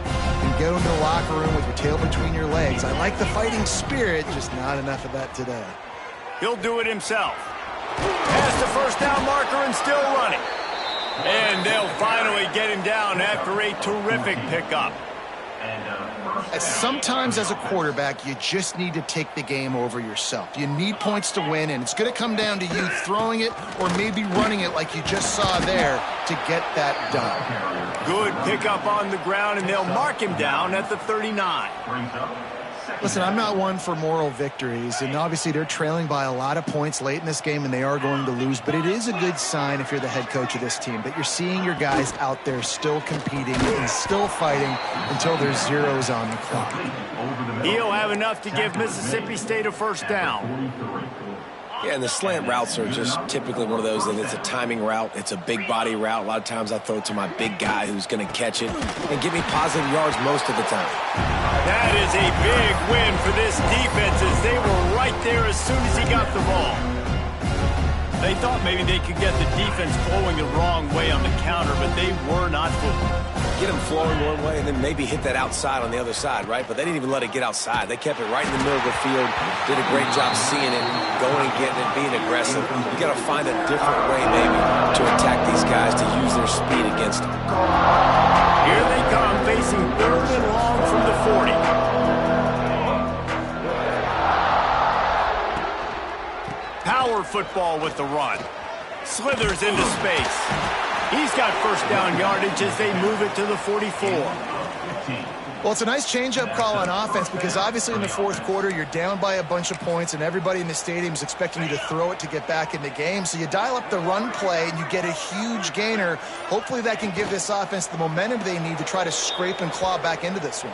go into the locker room with your tail between your legs. I like the fighting spirit, just not enough of that today. He'll do it himself. Past the 1st down marker and still running. And they'll finally get him down after a terrific pickup. Sometimes as a quarterback, you just need to take the game over yourself. You need points to win, and it's going to come down to you throwing it or maybe running it like you just saw there to get that done. Good pickup on the ground, and they'll mark him down at the 39. Listen, I'm not one for moral victories, and obviously they're trailing by a lot of points late in this game, and they are going to lose, but it is a good sign if you're the head coach of this team that you're seeing your guys out there still competing and still fighting until there's zeros on the clock. He'll have enough to give Mississippi State a 1st down. Yeah, and the slant routes are just typically one of those that it's a timing route. It's a big body route. A lot of times I throw it to my big guy who's going to catch it and give me positive yards most of the time. That is a big win for this defense as they were right there as soon as he got the ball. They thought maybe they could get the defense flowing the wrong way on the counter, but they were not fooled. Get them flowing one way and then maybe hit that outside on the other side, right? But they didn't even let it get outside. They kept it right in the middle of the field, did a great job seeing it, going and getting it, being aggressive. You got to find a different way maybe to attack these guys to use their speed against them. Here they come, facing 3rd and long from the 40. Power football with the run. Slithers into space. He's got first down yardage as they move it to the 44. Well, it's a nice change-up call on offense because obviously in the fourth quarter, you're down by a bunch of points and everybody in the stadium is expecting you to throw it to get back in the game. So you dial up the run play and you get a huge gainer. Hopefully that can give this offense the momentum they need to try to scrape and claw back into this one.